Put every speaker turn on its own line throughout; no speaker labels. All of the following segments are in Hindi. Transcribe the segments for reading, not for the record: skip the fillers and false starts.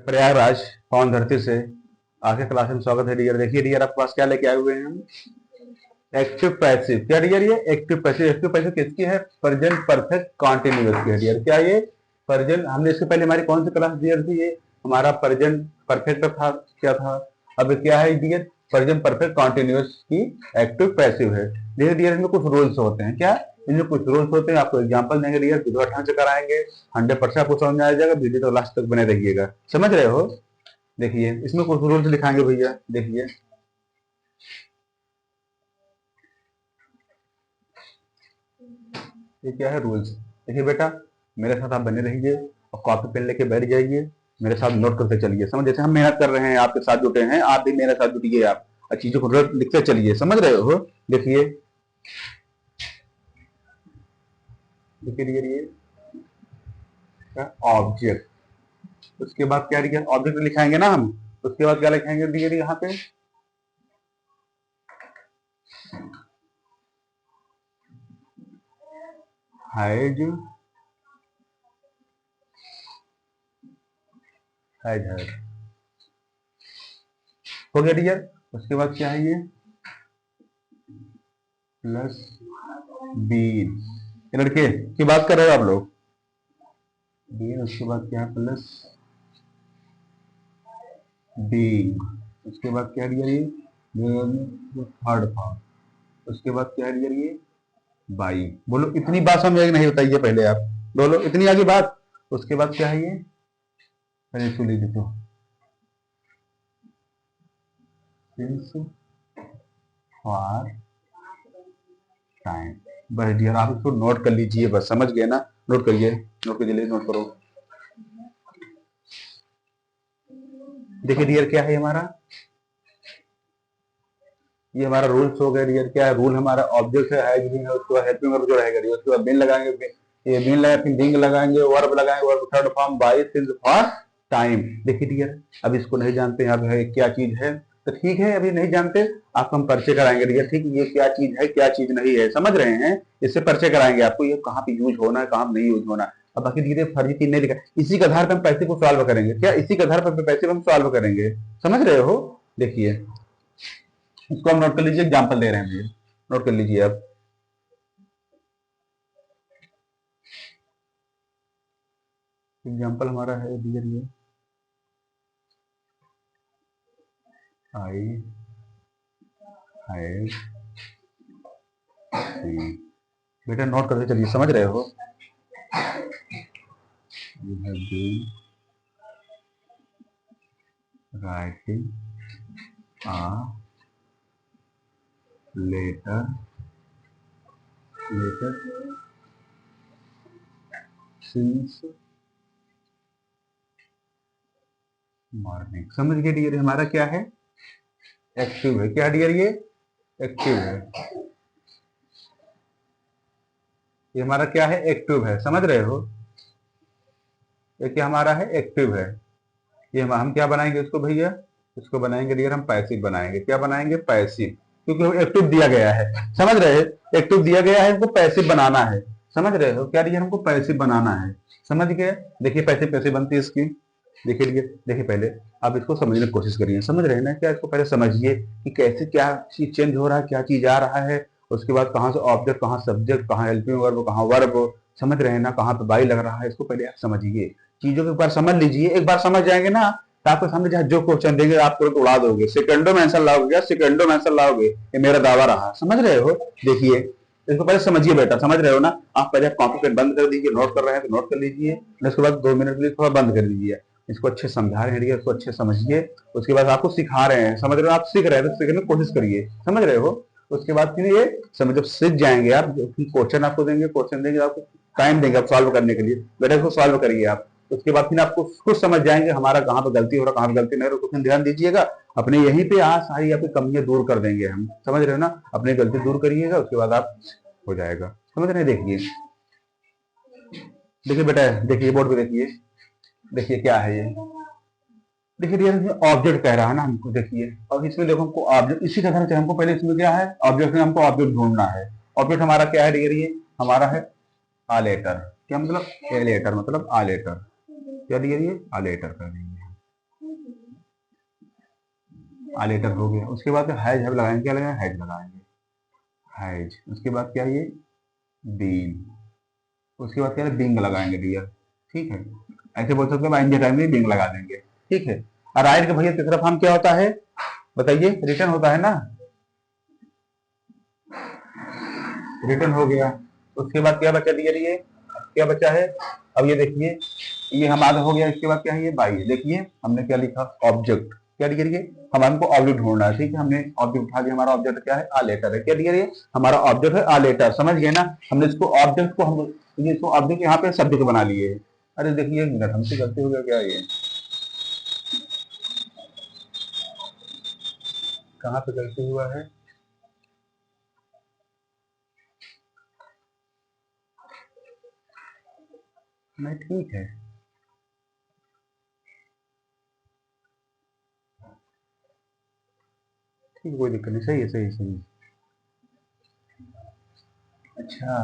प्रयागराज पवन धरती से आगे क्लास में स्वागत है डियर। देखिए डियर, आपके पास क्या लेके आए हुए हैं हम? Active passive. क्या डियर ये एक्टिव पैसिव? एक्टिव पैसिव किसकी है? प्रेजेंट परफेक्ट कॉन्टिन्यूअस की है डियर। क्या ये प्रेजेंट? हमने इसके पहले हमारी कौन सी क्लास डियर थी? ये हमारा प्रेजेंट परफेक्ट था, क्या था? अब क्या है डियर? प्रेजेंट परफेक्ट कॉन्टिन्यूअस की एक्टिव पैसिव है डियर। डियर इनमें कुछ रूल्स होते हैं। क्या इनमें कुछ रूल्स होते हैं? आपको एग्जांपल देंगे डियर, वीडियो ढंग से कराएंगे, 100% आपको समझ में आ जाएगा। वीडियो तो लास्ट तक बने रहिएगा, समझ रहे हो? देखिए इसमें कुछ रूल्स लिखाएंगे भैया। देखिए ये क्या है रूल्स? देखिए बेटा, मेरे साथ आप बने रहिए और कॉपी पेन लेके बैठ जाइए, मेरे साथ नोट करते चलिए। समझ, जैसे हम मेहनत कर रहे हैं, आपके साथ जुटे हैं, आप भी मेरे साथ जुटिए। आप और चीजों को लिखते चलिए, समझ रहे हो? देखिए देखिए ये ऑब्जेक्ट, उसके बाद क्या लिखा? ऑब्जेक्ट लिखाएंगे ना हम, उसके बाद क्या लिखाएंगे डियर यहाँ पे? हाइड हाइड हो गया डियर। उसके बाद क्या है? ये प्लस बीन। ये लड़के की बात कर रहे हो आप लोग? बीन, उसके बाद क्या है? Plus been. उसके बाद क्या डियर? ये थर्ड फॉर्म। उसके बाद क्या डियर? ये बाई। बोलो इतनी बात समझ आई नहीं? बताइए पहले आप, बोलो इतनी आगे बात। उसके बाद क्या है? ये अरे इसको लिख देते हो, सिंस फॉर टाइम। बस डियर आप इसको नोट कर लीजिए, बस समझ गए ना? नोट करिए, नोट कीजिए, नोट करो। देखिए डियर क्या है हमारा? ये हमारा रूल्स हो गया डियर। क्या है रूल? हमारा ऑब्जेक्ट है भी है, उसके बाद हेल्पिंग वर्ब जो रहेगा डियर, उसके बाद बिन लगाएंगे, ये बिन लगा, फिर बिंग लगाएंगे, वर्ब लगाएंगे, verb third form by since for time. देखिए डियर, अब इसको नहीं जानते हैं, अब है क्या चीज है, तो ठीक है अभी नहीं जानते, आपको हम परिचय कराएंगे डियर। ठीक है, ये क्या चीज है, क्या चीज नहीं है, समझ रहे हैं? इससे परिचय कराएंगे आपको, ये कहाँ पे यूज होना है, कहाँ पे नहीं यूज होना है। अब बाकी धीरे फर्जी चीज नहीं लिखा, इसी के आधार पर हम पैसे को सॉल्व करेंगे। क्या इसी के आधार पर पैसे को हम सॉल्व करेंगे, समझ रहे हो? देखिए इसको हम नोट कर लीजिए, एग्जाम्पल दे रहे हैं भैया, नोट कर लीजिए आप। एग्जाम्पल हमारा है डियर ये आई हैव सीन। बेटा नोट करते चलिए, समझ रहे हो? You have been writing a letter letter since morning. समझ गए डियर? हमारा क्या है? एक्टिव है। क्या डियर? ये एक्टिव है। ये हमारा क्या है? एक्टिव है, समझ रहे हो? ये क्या हमारा है? एक्टिव है। ये हम क्या बनाएंगे इसको भैया? इसको बनाएंगे डियर हम पैसिव बनाएंगे। क्या बनाएंगे? पैसिव, क्योंकि एक्टिव दिया गया है, समझ रहे हैं? एक्टिव दिया गया है, इसको पैसिव बनाना है, समझ रहे हो? क्या डियर? हमको पैसिव बनाना है, समझ गए? देखिए पैसिव कैसे बनती है इसकी। देखिए डियर, देखिए पहले आप इसको समझने की कोशिश करिए, समझ रहे हैं ना? क्या इसको पहले समझिए कि कैसे क्या चीज चेंज हो रहा है, क्या चीज आ रहा है, उसके बाद कहाँ से ऑब्जेक्ट, कहाँ सब्जेक्ट, कहाँ हेल्पिंग वर्ब, कहाँ वर्ब, समझ रहे हैं ना? कहाँ पे बाई लग रहा है, इसको पहले आप समझिए, चीजों को एक बार समझ लीजिए। एक बार समझ जाएंगे ना, तो आपके सामने जहाँ जो क्वेश्चन देंगे आप तुरंत उड़ा दोगे, सेकंडों में आंसर लाओगे। क्या सेकंडों में आंसर लाओगे? ये मेरा दावा रहा, समझ रहे हो? देखिए इसको पहले समझिए बेटा, समझ रहे हो ना? आप पहले कॉपी पेन बंद कर दीजिए, नोट कर रहे हैं तो नोट कर लीजिए, उसके बाद 2 मिनट के लिए थोड़ा बंद कर दीजिए। इसको अच्छे समझा रहे हैं, इसको अच्छे समझिए। उसके बाद आपको सिखा रहे हैं, समझ रहे हो? आप सीख रहे हैं तो सीखने की कोशिश करिए, समझ रहे हो? उसके बाद फिर ये समझ, जब सीख जाएंगे आप, क्वेश्चन आपको देंगे, क्वेश्चन देंगे आपको, टाइम देंगे आप सॉल्व करने के लिए, बेटा इसको सॉल्व करिए आप। उसके बाद फिर आपको खुद समझ जाएंगे हमारा कहाँ पे गलती हो रहा, कहाँ पे गलती नहीं हो रहा। क्वेश्चन ध्यान दीजिएगा, अपने यहीं पे आज सारी आपकी कमियां दूर कर देंगे हम, समझ रहे हो ना? अपनी गलती दूर करिएगा, उसके बाद आप हो जाएगा, समझ रहे हैं? देखिए देखिए बेटा, देखिए बोर्ड पे देखिए, देखिए क्या है ये? देखिए डियर, इसमें ऑब्जेक्ट कह रहा है ना हमको, देखिए और इसमें देखो हमको ऑब्जेक्ट इसी तरह से, हमको पहले इसमें क्या है? ऑब्जेक्ट में हमको ऑब्जेक्ट ढूंढना है। ऑब्जेक्ट हमारा क्या है डियर? ये हमारा है आ लेटर। क्या मतलब? ए लेटर मतलब आ लेटर। क्या डियर? ये आ लेटर कर देंगे, आ लेटर हो गया। उसके बाद हैज हैव लगाएंगे, क्या लगाएंगे, हैज लगाएंगे, हैज। उसके बाद क्या है ये, बीन। उसके बाद क्या है, बिंग लगाएंगे डियर। ठीक है, ऐसे बोल सकते हैं आइंदे टाइम में बिंग लगा देंगे। ठीक है, और राइट का भैया तीसरा फॉर्म क्या होता है, बताइए, रिटर्न होता है ना, रिटर्न हो गया। उसके बाद क्या बचा डियर, ये क्या बचा है, अब ये देखिए, ये हमारा हो गया। इसके बाद क्या है, ये बाई। देखिए हमने क्या लिखा, ऑब्जेक्ट। क्या डियर, ये हम हमको ऑब्जेक्ट ढूंढना है। ठीक है, हमने ऑब्जेक्ट उठा दिया, हमारा ऑब्जेक्ट क्या है, आ लेटर है। क्या डियर, ये हमारा ऑब्जेक्ट है, आ लेटर। समझ गए ना, हमने इसको ऑब्जेक्ट को हम ये इसको ऑब्जेक्ट यहाँ पे सब्जेक्ट बना लिए। अरे देखिए एक मिनट, हमसे गलती हो गया क्या, ये कहाँ पे गलती हुआ है, नहीं ठीक है, ठीक, कोई दिक्कत नहीं, सही है, सही है, सही है। अच्छा,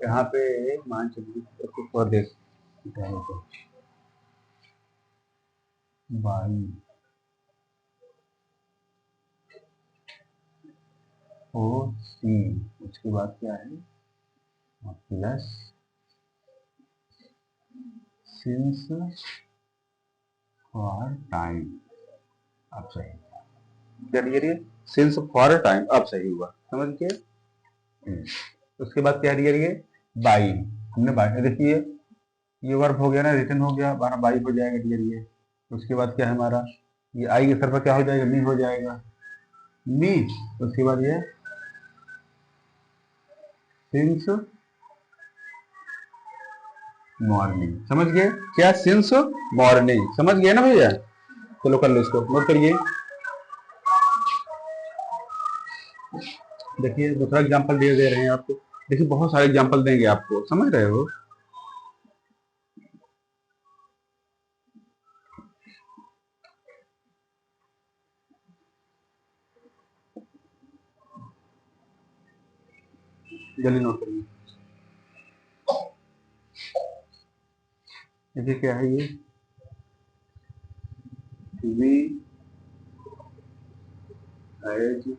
यहाँ पे मान चलिए कुछ और देख, बाई ओ सी, उसके बाद क्या है, प्लस सिंस फॉर टाइम। अब सही, क्या डियर, ये सिंस फॉर टाइम, अब सही हुआ, समझ गए। उसके बाद क्या डियर, ये बाई। हमने बाई, देखिए ये वर्ब हो गया ना, रिटर्न हो गया, हमारा बाई हो जाएगा डियर ये। उसके बाद क्या है हमारा, ये आई के सर पर क्या हो जाएगा, मी हो जाएगा, मी। उसके बाद ये सिंस मॉर्निंग, समझ गए, क्या सिंस मॉर्निंग, समझ गए ना भैया। चलो कर लो, इसको नोट करिए। देखिए दूसरा एग्जांपल दे रहे हैं आपको। देखिए बहुत सारे एग्जांपल देंगे आपको, समझ रहे हो। जल्दी नोट करिए। देखिए क्या है ये, वी हैज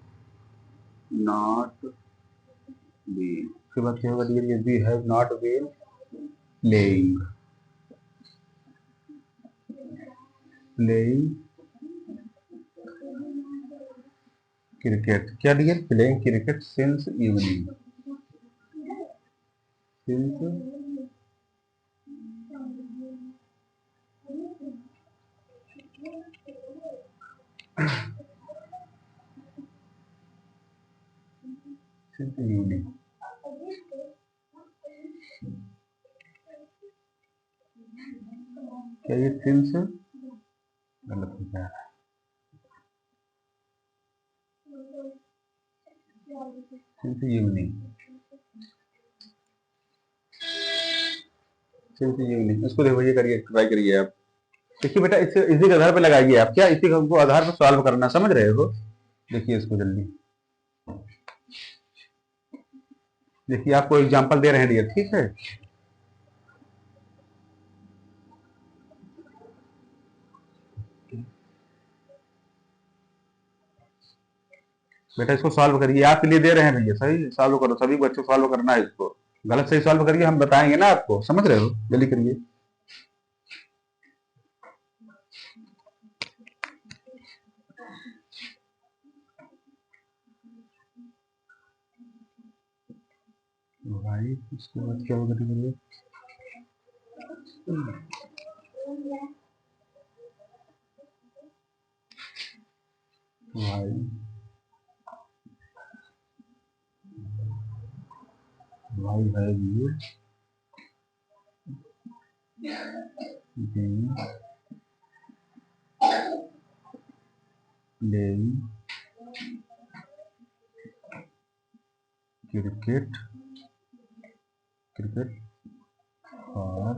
नॉट बीन। उसके बाद क्या होगा डियर, ये we have not been playing, playing cricket. क्या dear, playing cricket since evening, since since evening. क्या ये सिंस गलत हो गया, सिंस इवनिंग, सिंस इवनिंग। इसको देखो, ये करिए, ट्राई करिए आप। देखिए बेटा, इसे इसी के आधार पे लगाइए आप, क्या इसी को आधार पे सॉल्व करना, समझ रहे हो। देखिए इसको जल्दी, देखिए आपको एग्जांपल दे रहे हैं डियर, ठीक है। बेटा इसको सॉल्व करिए, आपके लिए दे रहे हैं भैया, सही सॉल्व करो, सभी बच्चों को सॉल्व करना है इसको। गलत सही सॉल्व करिए, हम बताएंगे ना आपको, समझ रहे हो, जल्दी करिए। भाई उसके बाद क्या होगा करिए, भाई भाई है ये playing cricket, cricket for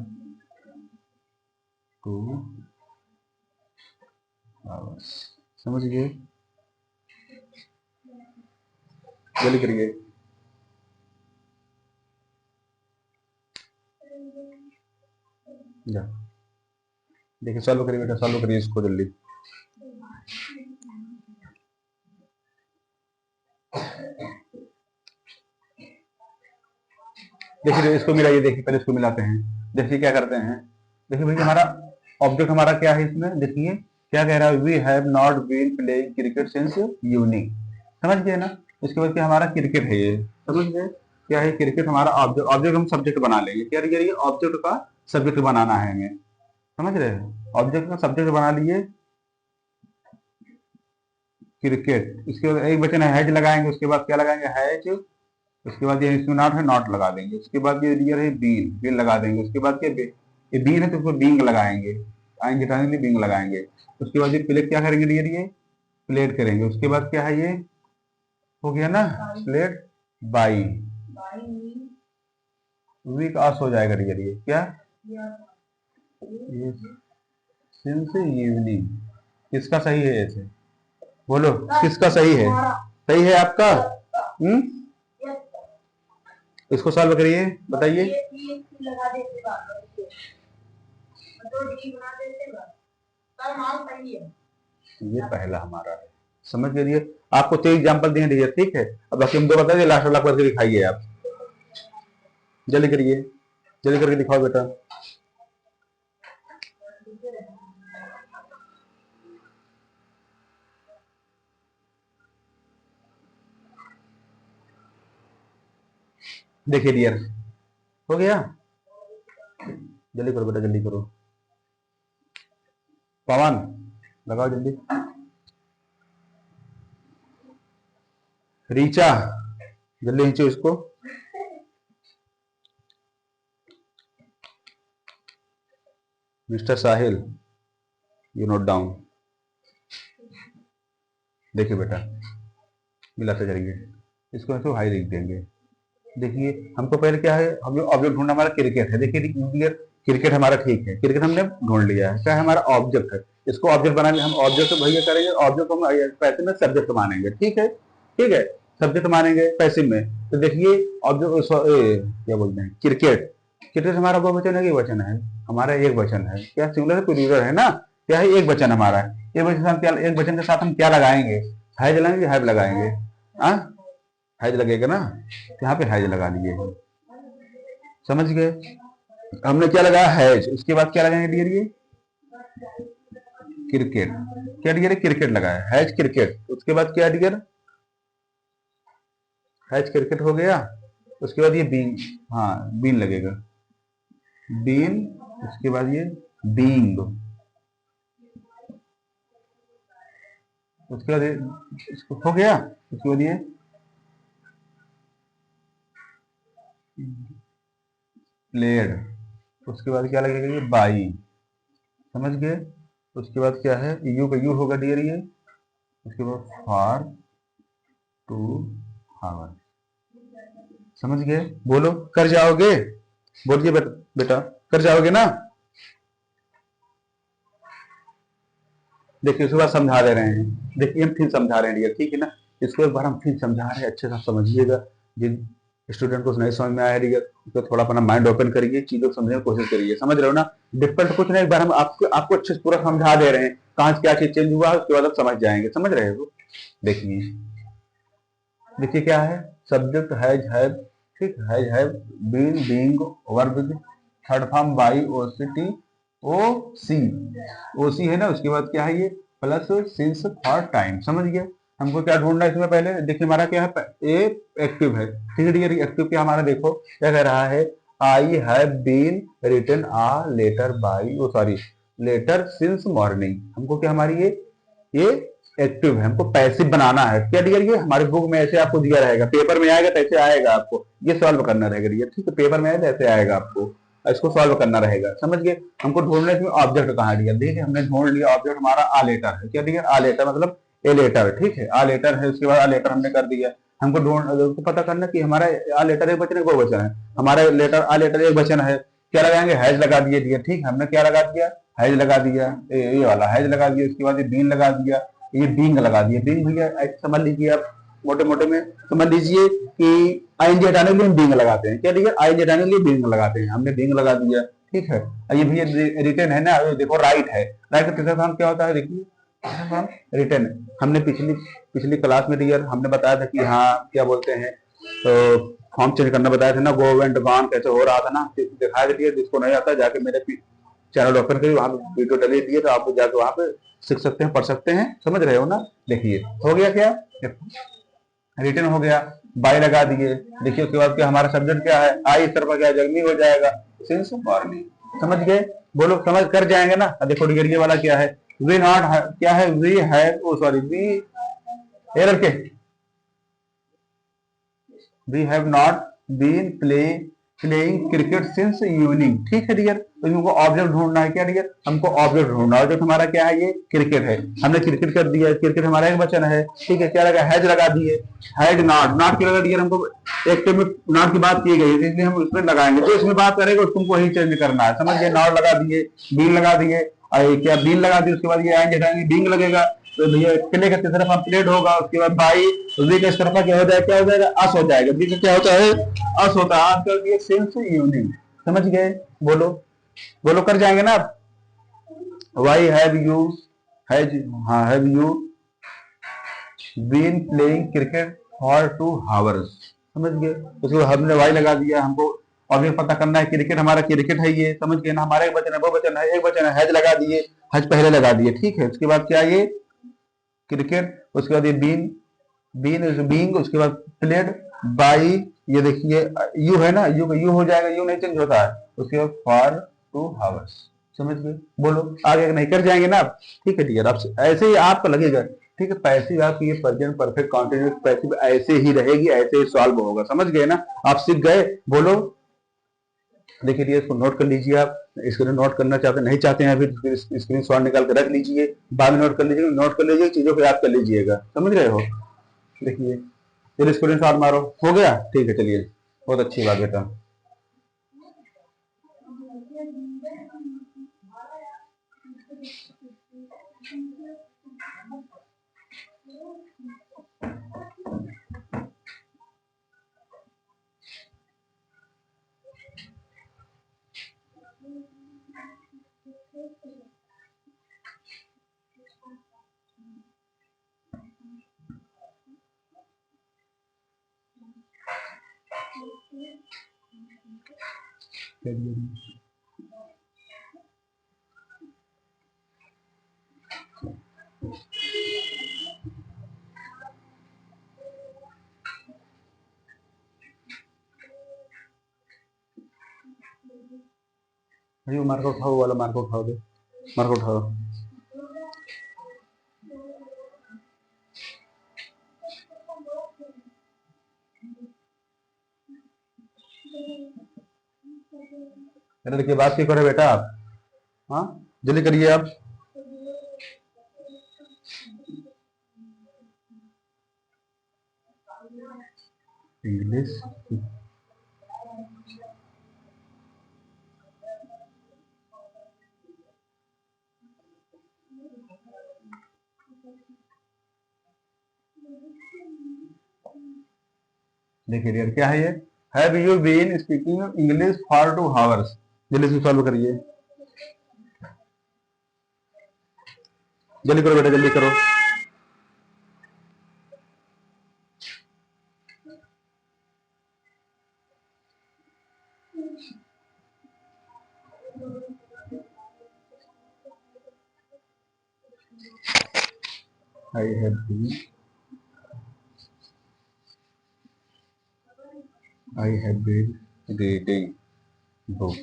2 hours, समझ गए, जल्दी करिए। देखिए सॉल्व करिए बेटा, सॉल्व करिए इसको जल्दी। देखिए इसको मिलाइए, देखिए पहले इसको मिलाते हैं। देखिए क्या करते हैं, देखिए भाई हमारा ऑब्जेक्ट हमारा क्या है इसमें, देखिए क्या कह रहा है, we have not been playing cricket since evening, समझ गए ना। इसके बाद क्या हमारा क्रिकेट है, ये समझ गए क्या है, क्रिकेट हमारा ऑब्जेक्ट, ऑब्जेक्ट हम सब्जेक्ट बना लेंगे, क्या ये ऑब्जेक्ट का सब्जेक्ट बनाना है हमें, समझ रहे हैं, ऑब्जेक्ट का सब्जेक्ट बना लिए क्रिकेट। इसके बाद एक वचन है हैज लगाएंगे, उसके बाद क्या लगाएंगे हैज, उसके बाद ये इसमें नॉट है नॉट लगा देंगे, उसके बाद ये डियर है बीन, बीन लगा देंगे, उसके बाद क्या ये बीन है तो उसको बींग लगाएंगे, आएंगे हटाने के लिए बींग लगाएंगे। उसके बाद ये प्लेट क्या करेंगे डियर, ये प्लेट करेंगे। उसके बाद क्या है, ये हो गया ना प्लेट बाई, वीक आस हो जाएगा डियर, ये क्या ये सिंस इवनिंग, किसका सही है ऐसे बोलो, किसका सही है, सही है आपका। इसको सॉल्व करिए, बताइए। ये पहला हमारा है, समझ गए। आपको 3 एग्जाम्पल दिए दीजिए, ठीक है। अब बाकी हम 2 बता दिए, लास्ट वाला करके दिखाइए आप, जल्दी करिए, जल्दी करके दिखाओ बेटा। देखिए डियर हो गया, जल्दी करो बेटा, जल्दी करो। पवन लगाओ जल्दी। रीचा जल्दी खींचो इसको। Mister Sahil you note down. देखिए बेटा मिलाते जाइए, इसको ऐसे हाई लिख देंगे। देखिए हमको पहले क्या है, हम लोग ऑब्जेक्ट ढूंढना, हमारा क्रिकेट है। देखिए क्रिकेट हमारा ठीक है, क्रिकेट हमने ढूंढ लिया है, क्या है हमारा ऑब्जेक्ट है। इसको ऑब्जेक्ट बनाने हम ऑब्जेक्ट भैया करेंगे, ऑब्जेक्ट हम पैसे में सब्जेक्ट मानेंगे, ठीक है, ठीक है, सब्जेक्ट मानेंगे पैसे में। तो देखिए ऑब्जेक्ट क्या बोलते हैं क्रिकेट, क्रिकेट हमारा बहुवचन है कि वचन है, हमारा एक वचन है, क्या सिंगुलर है प्लूरल है ना, क्या है एक वचन हमारा, एक वचन हम क्या, एक वचन के साथ हम क्या लगाएंगे, हैज लगाएंगे, हैव लगाएंगे, हाँ हैज लगेगा ना, यहाँ पे हैज लगा दिए, समझ गए। हमने क्या लगाया हैज, उसके बाद क्या लगाएंगे डियर, ये क्रिकेट, क्या डियर क्रिकेट लगाया हैज क्रिकेट, उसके बाद क्या डियर हैज क्रिकेट हो गया। उसके बाद ये बीन, हाँ बीन लगेगा, बीन, उसके बाद ये बीइंग, उसके बाद हो गया। उसके बाद ये प्लेड, उसके बाद क्या लगेगा ये बाई, समझ गए। उसके बाद क्या है, यू का यू होगा डियर ये, उसके बाद फॉर टू हावर, समझ गए। बोलो कर जाओगे, बोलिए बेटा कर जाओगे ना। देखिए उसके बाद समझा दे रहे हैं, देखिए हम फिर समझा रहे हैं डियर, ठीक है ना। इसको एक बार हम फिर समझा रहे हैं, अच्छे से समझिएगा। जिन स्टूडेंट को नहीं समझ में आया डियर, तो थोड़ा अपना माइंड ओपन करिए, चीजों को समझने की कोशिश करिए, समझ रहे हो ना। डिफिकल्ट कुछ नहीं, एक बार हम आपको अच्छे से पूरा समझा दे रहे हैं, कहाँ से क्या चीज चेंज हुआ, उसके बाद आप समझ जाएंगे, समझ रहे हो। देखिए देखिए क्या है, सब्जेक्ट हैज हैव, ठीक, has have, been being, verb third form by O C T, O C, O C है ना। उसके बाद क्या है ये प्लस सिंस फॉर टाइम, समझ गए। हमको क्या ढूंढना है इसमें, पहले देखिए हमारा क्या है, ए एक्टिव है, ठीक है डियर। एक्टिव क्या हमारा देखो क्या कह रहा है, I have been written a letter by, oh sorry letter since morning. हमको क्या हमारी ये एक्टिव है, हमको पैसिव बनाना है, क्या डियर ये हमारे बुक में ऐसे आपको दिया रहेगा, पेपर में आएगा तो ऐसे आएगा, आपको ये सॉल्व करना रहेगा डियर, ठीक है, पेपर में आएगा ऐसे आएगा, आपको इसको सॉल्व करना रहेगा, समझ गए। हमको ढूंढने में ऑब्जेक्ट कहाँ डियर, देखिए हमने ढूंढ लिया ऑब्जेक्ट हमारा आ लेटर है, क्या डियर आ लेटर मतलब ए लेटर, ठीक है, आ लेटर है। उसके बाद आ लेटर हमने कर दिया। हमको ढूंढ पता करना कि हमारा आ लेटर एक वचन है, बहुवचन है, हमारा लेटर आ लेटर एक वचन है, क्या लगाएंगे हैज लगा दिए डियर, ठीक, हमने क्या लगा दिया हैज लगा दिया, ये वाला हैज लगा दिया। उसके बाद ये बीन लगा दिया, ये बींग लगा दिया, बींग भैया ऐसे समझ लीजिए आप, मोटे मोटे में समझ लीजिए कि आईएनजी हटाने के लिए हम बींग लगाते हैं, क्या ठीक है, आईएनजी हटाने के लिए बींग लगाते हैं, हमने बींग लगा दिया, ठीक है। ये भैया रिटर्न है ना, देखो राइट है, राइट का तीसरा फॉर्म क्या होता है, देखिए रिटर्न। हमने पिछली पिछली क्लास में डियर हमने बताया था कि हाँ क्या बोलते हैं, तो फॉर्म चेंज करना बताया था ना, गो एंड गॉन कैसे हो रहा था ना, दिखाया दिया। जिसको नहीं आता जाके मेरे चैनल ओपन करिए, वहां पे वीडियो डली दिए, तो आप जाके वहां पे सीख सकते हैं, पढ़ सकते हैं। समझ रहे हो ना? देखिए हो गया क्या, रिटर्न हो गया, बाई लगा दिए। देखिए उसके बाद क्या हमारा सब्जेक्ट क्या है, आई इस तरफ क्या जर्नी हो जाएगा, सिंस मॉर्निंग। समझ गए? बोलो समझ कर जाएंगे ना? देखो डिग्री वाला क्या है, वी नॉट, क्या है, वी हैव, सॉरी वी, ये रखे, we have not been playing cricket since evening. ठीक है डियर, तो इनको ऑब्जेक्ट ढूंढना है। क्या डियर? हमको ऑब्जेक्ट ढूंढना है। ऑब्जेक्ट हमारा क्या है, ये क्रिकेट है। हमने क्रिकेट कर दिया, क्रिकेट हमारा एक वचन है। ठीक है, क्या लगा, हैज लगा दिए, हैज नॉट, नॉट क्या लगा डियर, हमको एक में नॉट की बात की गई है, इसलिए हम उसमें लगाएंगे। जो इसमें बात करेगा उसको वही चेंज करना है। समझ गए? नॉट लगा दिए, बीन लगा दिए, क्या बीन लगा दिए, उसके बाद ये आएंगे बींग लगेगा, तो भैया किले का तीसरा फॉर्म प्लेट होगा। उसके बाद बाई, वी का इस तरफा क्या हो जाएगा, क्या हो जाएगा, अस हो जाएगा। बी का क्या होता है, अस होता है। आज कर दिए सिंस इवनिंग। समझ गए? बोलो, बोलो कर जाएंगे ना आप। वाई हैव यू, हैज, हाँ have you been playing cricket for 2 hours. समझ गए? उसके बाद हमने वाई लगा दिया, हमको ऑब्जेक्ट पता करना है, क्रिकेट हमारा क्रिकेट है ये। समझ गए ना? हमारा एक वचन है, वो वचन है, एक वचन है, हैज लगा दिए, हज पहले लगा दिए। ठीक है, उसके बाद क्या, ये क्रिकेट, उसके बाद ये बीन, बीन इज बीइंग, उसके बाद प्लेड बाई, ये देखिए यू है ना, यू हो जाएगा, यू नहीं चेंज होता है। उसके बाद फॉर 2 आवर्स। समझ गए? बोलो आगे नहीं कर जाएंगे ना आप? ठीक है डियर, आप ऐसे ही आपको लगेगा। ठीक है, पैसिव आपकी ये प्रेजेंट परफेक्ट कॉन्टिन्यूस पैसिव ऐसे ही रहेगी, ऐसे ही सॉल्व होगा। समझ गए ना? आप सीख गए? बोलो। देखिए डियर, इसको नोट कर लीजिए आप। इसको नोट करना चाहते नहीं चाहते हैं अभी, स्क्रीन शॉट निकाल के रख लीजिए, बाद में नोट कर लीजिएगा, नोट कर लीजिए, चीजों को याद कर लीजिएगा। समझ रहे हो? देखिए, चलिए स्क्रीन शॉट मारो, हो गया? ठीक है, चलिए, बहुत अच्छी बात बेटा। भाई वो मार्क उठाओ, वाला मार्क उठाओ, दे मार्क उठाओ। देखिए बात की करो बेटा आप, हाँ जल्दी करिए आप। इंग्लिश देखिए डियर, क्या है ये, have you been speaking English for 2 hours. जल्दी से सॉल्व करिए, जल्दी करो बेटा, जल्दी करो। I have been, I have been reading book,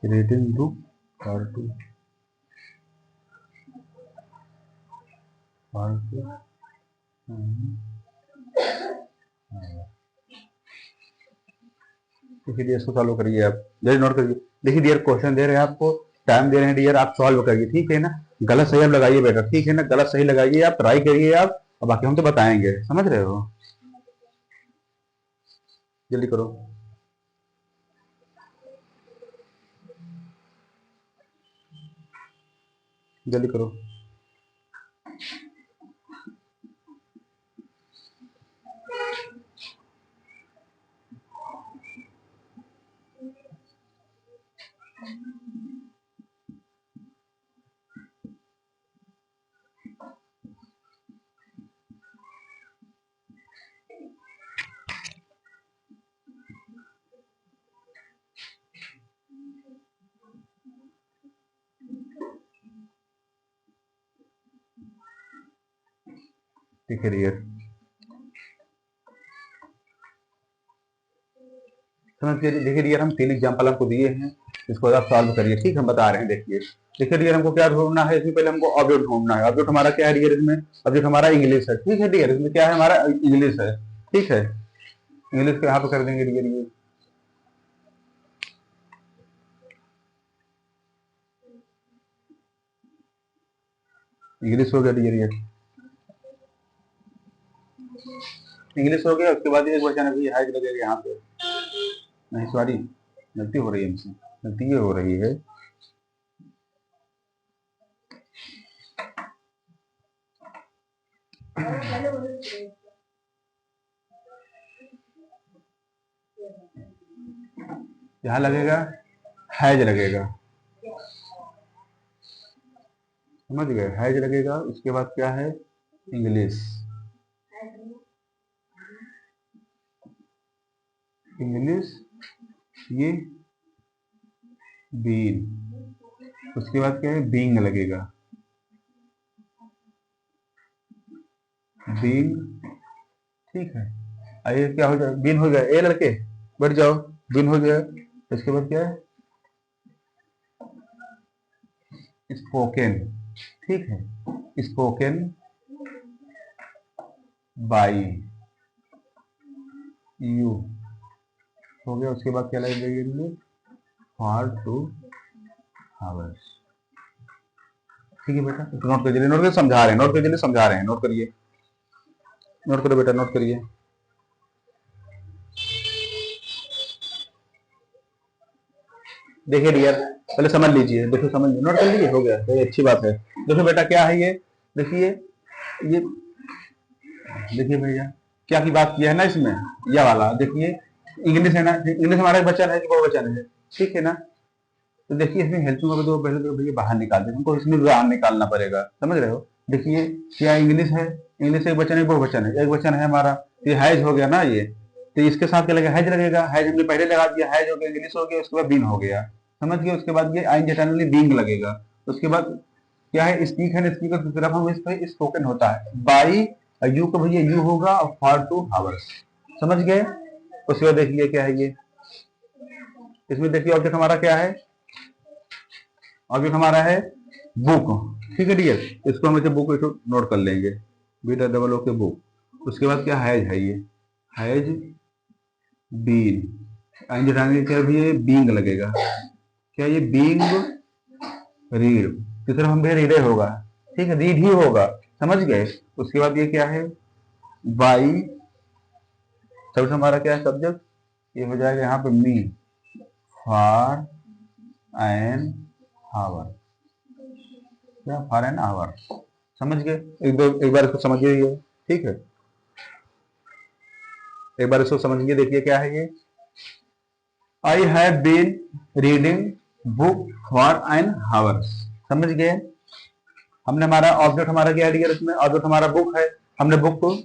reading book for 2 hours. देखिए डियर, इसको सॉल्व करिए आप, जल्दी नोट करिए। देखिए डियर, क्वेश्चन दे रहे हैं आपको, टाइम दे रहे हैं डियर, आप सॉल्व करिए। ठीक है ना? गलत सही आप लगाइए बेटा, ठीक है ना? गलत सही लगाइए, आप ट्राई करिए आप, और बाकी हम तो बताएंगे। समझ रहे हो? जल्दी करो, जल्दी करो। ठीक है डियर, समझ गए। देखिए डियर, हम 3 एग्जाम्पल आपको दिए हैं, इसको आप सॉल्व करिए। ठीक, हम बता रहे हैं। देखिए देखिए डियर, हमको क्या ढूंढना है इसमें, पहले हमको ऑब्जेक्ट ढूंढना है। ऑब्जेक्ट हमारा क्या है डियर, इसमें ऑब्जेक्ट हमारा इंग्लिश है। ठीक है डियर, इसमें क्या है हमारा इंग्लिश है। ठीक है, इंग्लिश को यहाँ पे कर देंगे डियर, ये इंग्लिश हो गया डियर, ये इंग्लिश हो गया। उसके बाद एक क्वेश्चन अभी हाइड लगेगा यहाँ पे, नहीं सॉरी, गलती हो रही है हमसे, गलती ये हो रही है। यहाँ लगेगा हैज लगेगा, समझ गए, हैज लगेगा। उसके बाद क्या है, इंग्लिश, इंग्लिश ये बीन, उसके बाद क्या है, बींग लगेगा, बींग। ठीक है, आइए क्या हो जाए, बीन हो गया। ए लड़के बैठ जाओ, बीन हो गया। इसके बाद क्या है, स्पोकन। ठीक है, स्पोकन बाई यू हो गया। उसके बाद क्या लगेगा, फॉर 2 आवर्स। ठीक है बेटा, तो नोट करिए, नोट करिए, समझा रहे हैं, नोट करिए, समझा रहे हैं, नोट करिए, नोट करो बेटा, नोट करिए। देखिए डियर, पहले समझ लीजिए, देखो समझ लीजिए, नोट कर लीजिए, हो गया, तो अच्छी बात है। देखो बेटा क्या है ये, देखिए ये, देखिए भैया क्या की बात किया है ना इसमें, यह वाला देखिए, इंग्लिश है ना, इंग्लिश हमारा वचन है कि बहुवचन है, ठीक है ना। तो देखिए इसमें हेल्पिंग वर्ब दो, पहले तो भैया बाहर निकाल दे, हमको इसमें बाहर निकालना पड़ेगा, समझ रहे हो। देखिए क्या इंग्लिश है, इंग्लिश एक वचन है, बहुवचन है, एक वचन है हमारा, तो ये हैज हो गया ना ये, तो इसके साथ क्या लगेगा, हैज लगेगा, हैज हमने पहले लगा दिया, हैज हो गया, इंग्लिश हो गया, उसके बाद बीन हो गया, समझ गए। उसके बाद ये आइन जटानली बींग लगेगा। उसके बाद क्या है, स्पीक है, स्पीकर की तरफ हम इस पे स्पोकन होता है, बाई यू का भैया यू होगा, और फॉर 2 आवर्स, समझ गए। उसके बाद देखिए क्या है ये, इसमें देखिए ऑब्जेक्ट हमारा क्या है, ऑब्जेक्ट हमारा है बुक। ठीक है डियर, इसको हम ऐसे बुक नोट कर लेंगे, बीटा डबल ओ के बुक। उसके बाद क्या हैज है, ये हैज बीन, क्या भी ये बींग लगेगा, क्या ये बींग रीड की तरफ हम भी रीडे होगा, ठीक है, रीड ही होगा, समझ गए। उसके बाद ये क्या है, बाई, सबसे हमारा क्या है सब्जेक्ट, ये हो जाएगा यहाँ पे मी, फॉर एन आवर, क्या फॉर एन आवर, समझ गए। एक बार इसको समझिए ये, ठीक है, एक बार इसको समझिए। देखिए क्या है ये, I have been reading book for n hours, समझ गए। हमने हमारा ऑब्जेक्ट हमारा क्या है, इसमें ऑब्जेक्ट हमारा बुक है, हमने बुक को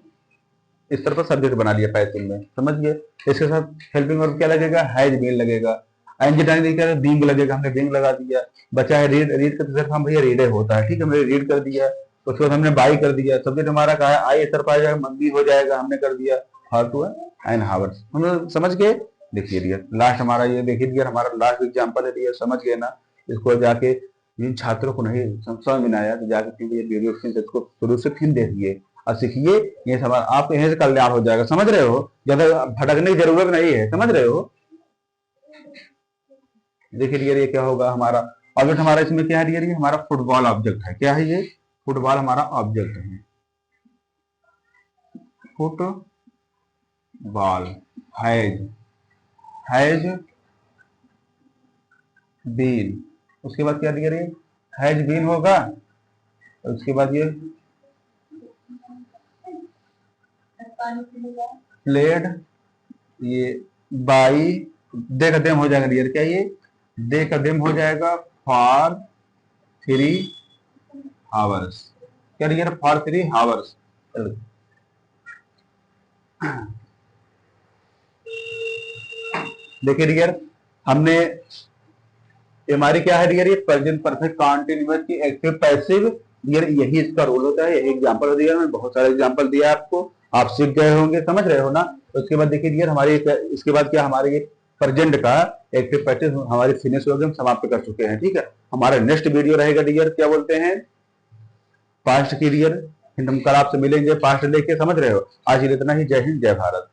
इस तरह पर सब्जेक्ट बना लिया पैसिव में, समझ गए। इसके साथ हेल्पिंग वर्ब क्या लगेगा, हैज बीन लगेगा, एंजिटानी क्या बींग लगेगा, हमने बींग लगा दिया। बचा है रीड, रीड का सिर्फ हम भैया रीडे होता है, ठीक है, हमने रीड कर दिया। उसके बाद हमने बाई कर दिया, सब्जेक्ट हमारा कहा है आई, इस तरफ आ जाएगा, मंदी हो जाएगा, हमने कर दिया हाउ टू एन हावर्स, हम लोग समझ गए। देखिए डियर, लास्ट हमारा ये देखिए डियर, हमारा लास्ट एग्जाम्पल है डियर, समझ गए ना। इसको जाके जिन छात्रों को नहीं समझ में आया तो जाके फिर ये वीडियो इसको शुरू से फिर देखिए और सीखिए, ये सब आपको यहीं से कल्याण हो जाएगा, समझ रहे हो, ज्यादा भटकने की जरूरत नहीं है, समझ रहे हो। देखिए डियर ये क्या होगा हमारा ऑब्जेक्ट, हमारा इसमें क्या है डियर, ये हमारा फुटबॉल ऑब्जेक्ट है, क्या है ये, फुटबॉल हमारा ऑब्जेक्ट है, फुटबॉल, हैज, हैज बीन, उसके बाद क्या डियर, ये हैज बीन होगा, उसके बाद ये प्लेड, ये बाई, दे का देम हो जाएगा डियर, क्या ये दे का देम हो जाएगा फॉर 3 आवर्स, क्या डियर, फॉर 3 आवर्स। देखिए डियर, हमने हमारी क्या है डियर, ये प्रेजेंट परफेक्ट कंटीन्यूअस की एक्टिव पैसिव डियर यही इसका रोल होता है, यही एग्जाम्पल दिया, मैंने बहुत सारे एग्जाम्पल दिया आपको, आप सीख गए होंगे, समझ रहे हो ना। उसके बाद देखिए डियर हमारे इसके बाद क्या, हमारे प्रेजेंट का एक्टिव प्रैक्टिस हमारी फिनिश हो गई, हम समाप्त कर चुके हैं, ठीक है। हमारा नेक्स्ट वीडियो रहेगा डियर, क्या बोलते हैं, पास्ट की डियर, हम कल आपसे मिलेंगे पास्ट लेके, समझ रहे हो। आज इतना ही, जय हिंद जय भारत।